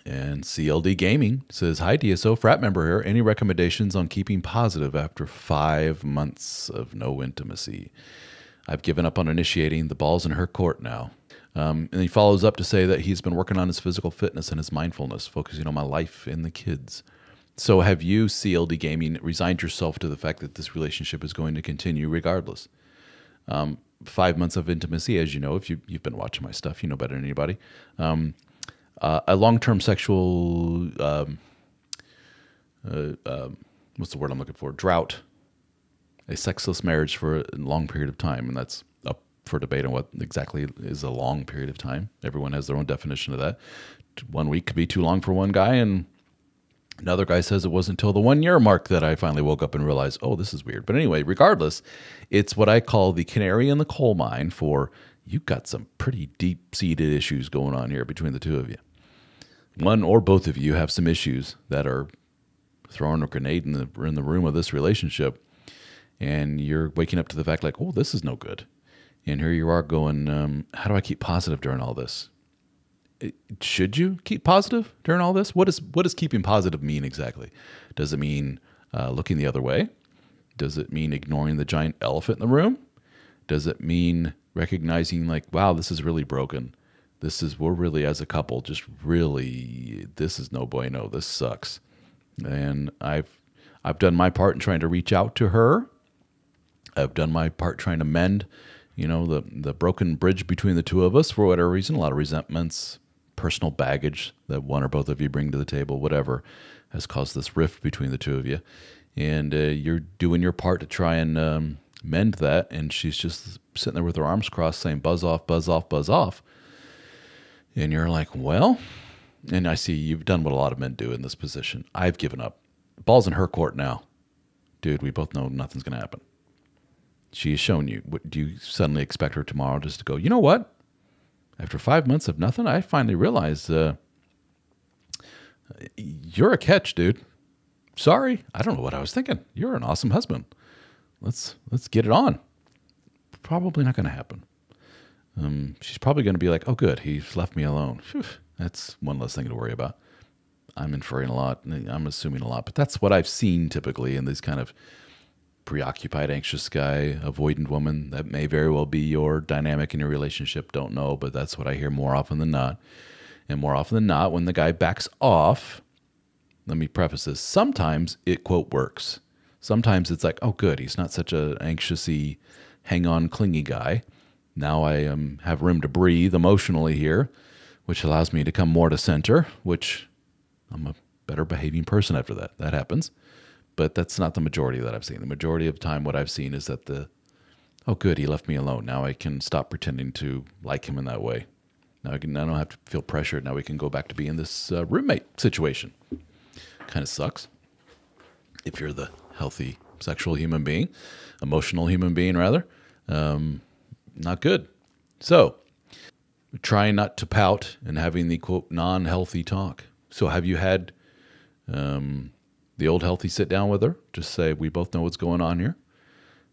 And CLD Gaming says, hi, DSO, frat member here. Any recommendations on keeping positive after 5 months of no intimacy? I've given up on initiating. The ball's in her court now. And he follows up to say that he's been working on his physical fitness and his mindfulness, focusing on my life and the kids. So have you, CLD Gaming, resigned yourself to the fact that this relationship is going to continue regardless? 5 months of intimacy, as you know, if you've been watching my stuff, you know better than anybody. A long-term sexual, what's the word I'm looking for? Drought. A sexless marriage for a long period of time, and that's up for debate on what exactly is a long period of time. Everyone has their own definition of that. 1 week could be too long for one guy, and another guy says it wasn't until the 1 year mark that I finally woke up and realized, oh, this is weird. But anyway, regardless, it's what I call the canary in the coal mine for you've got some pretty deep-seated issues going on here between the two of you. One or both of you have some issues that are throwing a grenade in the room of this relationship, and you're waking up to the fact like, oh, this is no good. And here you are going, how do I keep positive during all this? Should you keep positive during all this? What does keeping positive mean exactly? Does it mean looking the other way? Does it mean ignoring the giant elephant in the room? Does it mean recognizing like, wow, this is really broken. We're really, as a couple, just really, this is no bueno. This sucks. And I've done my part in trying to reach out to her. I've done my part trying to mend, the broken bridge between the two of us for whatever reason. A lot of resentments, personal baggage that one or both of you bring to the table, whatever, has caused this rift between the two of you. And you're doing your part to try and mend that. And she's just sitting there with her arms crossed saying, buzz off, buzz off, buzz off. And you're like, well, and I see you've done what a lot of men do in this position. I've given up. Ball's in her court now. Dude, we both know nothing's going to happen. She has shown you. Do you suddenly expect her tomorrow just to go, you know what? After 5 months of nothing, I finally realized you're a catch, dude. Sorry, I don't know what I was thinking. You're an awesome husband. Let's get it on. Probably not going to happen. She's probably going to be like, oh, good, he's left me alone. Whew, that's one less thing to worry about. I'm inferring a lot. I'm assuming a lot. But that's what I've seen typically in these kind of preoccupied, anxious guy, avoidant woman. That may very well be your dynamic in your relationship. Don't know, but that's what I hear more often than not. And more often than not, when the guy backs off, let me preface this, sometimes it, quote, works. Sometimes it's like, oh, good, he's not such a anxious-y, hang-on, clingy guy. Now I have room to breathe emotionally here, which allows me to come more to center, which I'm a better behaving person after that. That happens. But that's not the majority that I've seen. The majority of the time what I've seen is that oh, good, he left me alone. Now I can stop pretending to like him in that way. Now I don't have to feel pressured. Now we can go back to being this roommate situation. Kind of sucks if you're the healthy sexual human being, emotional human being rather. Not good. So trying not to pout and having the, quote, non-healthy talk. So have you had the old healthy sit down with her? Just say, we both know what's going on here.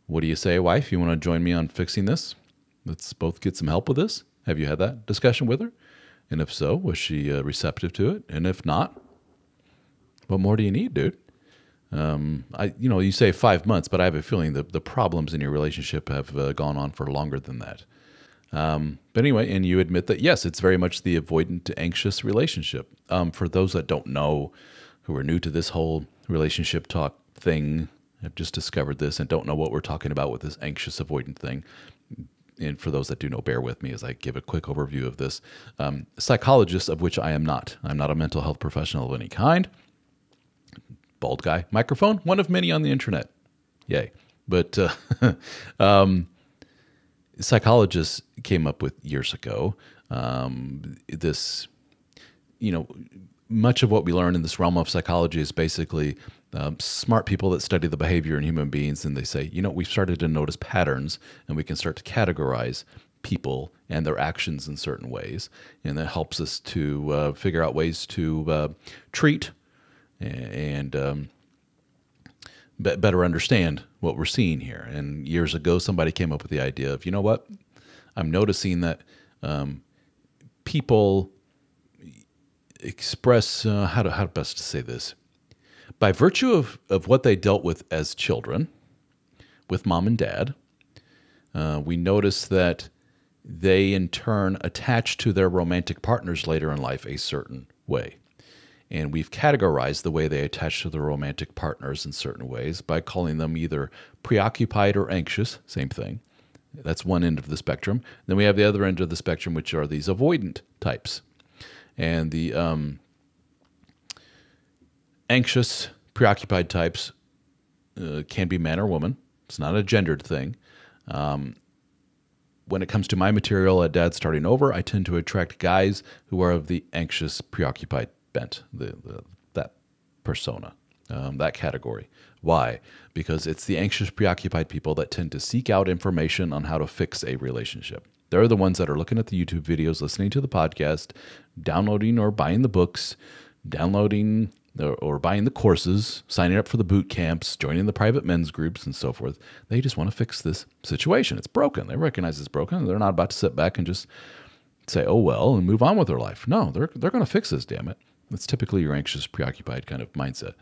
What do you say, wife? You want to join me on fixing this? Let's both get some help with this. Have you had that discussion with her? And if so, was she receptive to it? And if not, what more do you need, dude? You say 5 months, but I have a feeling that the problems in your relationship have gone on for longer than that. But anyway, and you admit that, yes, it's very much the avoidant to anxious relationship. For those that don't know, who are new to this whole relationship talk thing, have just discovered this and don't know what we're talking about with this anxious avoidant thing. And for those that do know, bear with me as I give a quick overview of this. Psychologist, of which I am not. I'm not a mental health professional of any kind. Bald guy, microphone, one of many on the internet. Yay. But psychologists came up with years ago this, much of what we learn in this realm of psychology is basically smart people that study the behavior in human beings, and they say, we've started to notice patterns, and we can start to categorize people and their actions in certain ways, and that helps us to figure out ways to treat and better understand what we're seeing here. And years ago, somebody came up with the idea of, what? I'm noticing that people express, how best to say this, by virtue of what they dealt with as children, with mom and dad, we notice that they in turn attach to their romantic partners later in life a certain way. And we've categorized the way they attach to their romantic partners in certain ways by calling them either preoccupied or anxious, same thing. That's one end of the spectrum. Then we have the other end of the spectrum, which are these avoidant types. And the anxious, preoccupied types can be man or woman. It's not a gendered thing. When it comes to my material at Dad Starting Over, I tend to attract guys who are of the anxious, preoccupied bent, that persona, that category. Why? Because it's the anxious, preoccupied people that tend to seek out information on how to fix a relationship. They're the ones that are looking at the YouTube videos, listening to the podcast, downloading or buying the books, downloading or buying the courses, signing up for the boot camps, joining the private men's groups, and so forth. They just want to fix this situation. It's broken. They recognize it's broken. They're not about to sit back and just say, oh, well, and move on with their life. No, they're going to fix this, damn it. That's typically your anxious, preoccupied kind of mindset.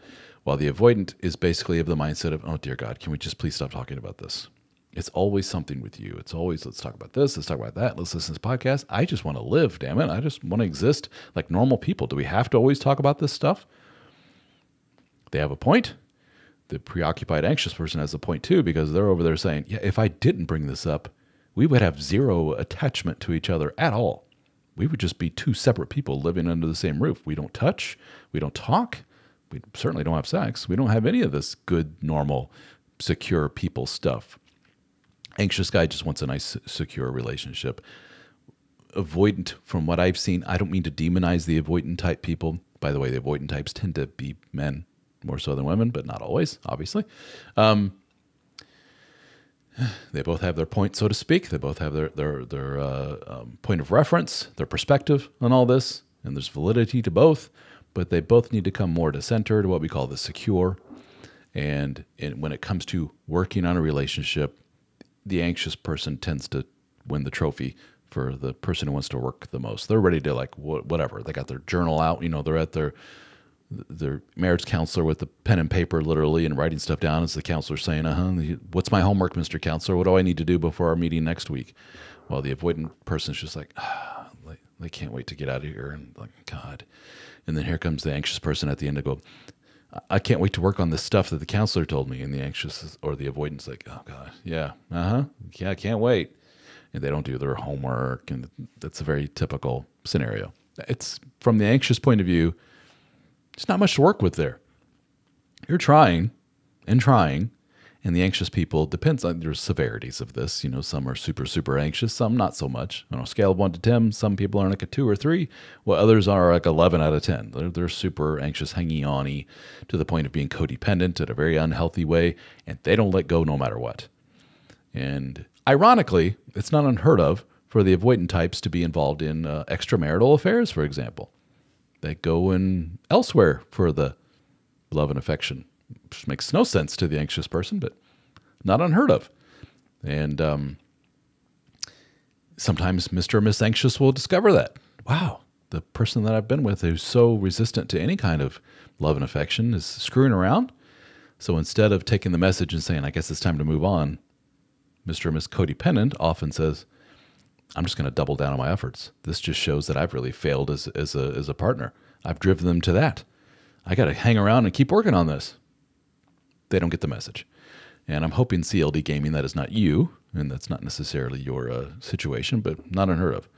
While the avoidant is basically of the mindset of, oh, dear God, can we just please stop talking about this? It's always something with you. It's always, let's talk about this, let's talk about that, let's listen to this podcast. I just want to live, damn it. I just want to exist like normal people. Do we have to always talk about this stuff? They have a point. The preoccupied, anxious person has a point too, because they're over there saying, yeah, if I didn't bring this up, we would have zero attachment to each other at all. We would just be two separate people living under the same roof. We don't touch. We don't talk. We certainly don't have sex. We don't have any of this good, normal, secure people stuff. Anxious guy just wants a nice, secure relationship. Avoidant, from what I've seen, I don't mean to demonize the avoidant type people. By the way, the avoidant types tend to be men more so than women, but not always, obviously. They both have their point, so to speak. They both have their point of reference, their perspective on all this, and there's validity to both, but they both need to come more to center, to what we call the secure. And when it comes to working on a relationship, the anxious person tends to win the trophy for the person who wants to work the most. They're ready to like whatever. They got their journal out, they're at their marriage counselor with the pen and paper literally and writing stuff down as the counselor saying, what's my homework, Mr. Counselor? What do I need to do before our meeting next week? While the avoidant person's just like, they can't wait to get out of here. And like, God. And then here comes the anxious person at the end to go, I can't wait to work on this stuff that the counselor told me. And the anxious or the avoidant's like, oh God, yeah, yeah, I can't wait. And they don't do their homework. And that's a very typical scenario. It's from the anxious point of view, there's not much to work with there. You're trying, and the anxious people, depends on, there's severities of this. Some are super, super anxious, some not so much. On a scale of 1 to 10, some people are like a 2 or 3, while others are like 11 out of 10. They're super anxious, hanging-on-y, to the point of being codependent in a very unhealthy way, and they don't let go no matter what. And ironically, it's not unheard of for the avoidant types to be involved in extramarital affairs, for example. They go in elsewhere for the love and affection, which makes no sense to the anxious person, but not unheard of. And sometimes Mr. or Miss Anxious will discover that, wow, the person that I've been with who's so resistant to any kind of love and affection is screwing around. So instead of taking the message and saying, I guess it's time to move on, Mr. or Miss Codependent often says, I'm just going to double down on my efforts. This just shows that I've really failed as a partner. I've driven them to that. I got to hang around and keep working on this. They don't get the message. And I'm hoping CLD Gaming, that is not you, and that's not necessarily your situation, but not unheard of.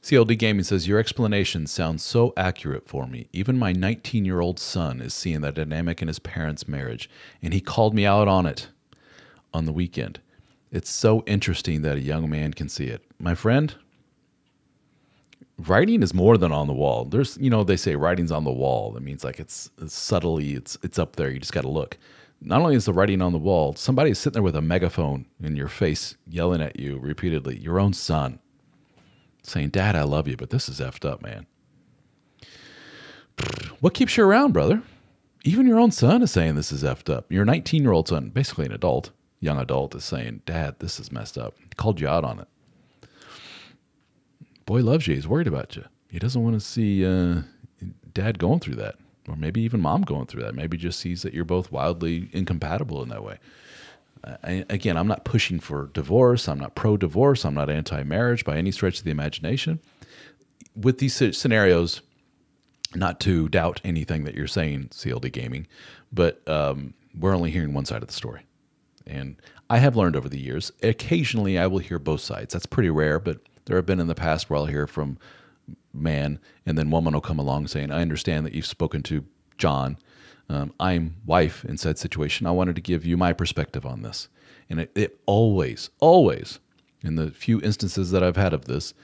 CLD Gaming says, your explanation sounds so accurate for me. Even my 19-year-old son is seeing that dynamic in his parents' marriage, and he called me out on it on the weekend. It's so interesting that a young man can see it. My friend, writing is more than on the wall. There's, they say writing's on the wall. That means like it's subtly, it's up there. You just got to look. Not only is the writing on the wall, somebody is sitting there with a megaphone in your face, yelling at you repeatedly, your own son, saying, Dad, I love you, but this is effed up, man. What keeps you around, brother? Even your own son is saying this is effed up. Your 19-year-old son, basically an adult, young adult, is saying, Dad, this is messed up. He called you out on it. Boy loves you. He's worried about you. He doesn't want to see dad going through that, or maybe even mom going through that. Maybe just sees that you're both wildly incompatible in that way. Again, I'm not pushing for divorce. I'm not pro-divorce. I'm not anti-marriage by any stretch of the imagination. With these scenarios, not to doubt anything that you're saying, CLD Gaming, but we're only hearing one side of the story. And I have learned over the years, occasionally I will hear both sides. That's pretty rare, but there have been in the past where I'll hear from man, and then woman will come along saying, I understand that you've spoken to John. I'm wife in said situation. I wanted to give you my perspective on this. And it always, in the few instances that I've had of this,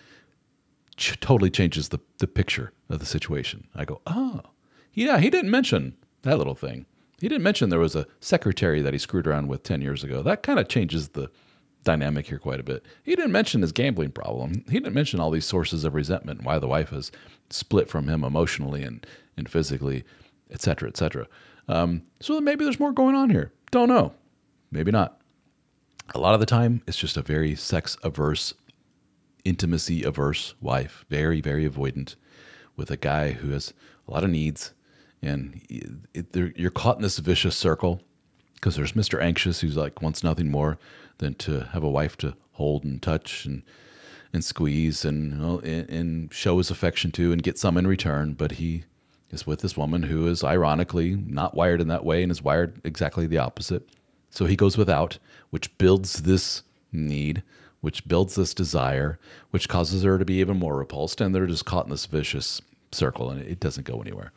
totally changes the picture of the situation. I go, oh, yeah, he didn't mention that little thing. He didn't mention there was a secretary that he screwed around with 10 years ago. That kind of changes the dynamic here quite a bit. He didn't mention his gambling problem. He didn't mention all these sources of resentment and why the wife has split from him emotionally and physically, et cetera, et cetera. So maybe there's more going on here. Don't know. Maybe not. A lot of the time, it's just a very sex-averse, intimacy-averse wife, very, very avoidant, with a guy who has a lot of needs. And you're caught in this vicious circle because there's Mr. Anxious who's like wants nothing more than to have a wife to hold and touch and squeeze and show his affection to and get some in return. But he is with this woman who is ironically not wired in that way and is wired exactly the opposite. So he goes without, which builds this need, which builds this desire, which causes her to be even more repulsed. And they're just caught in this vicious circle, and it doesn't go anywhere.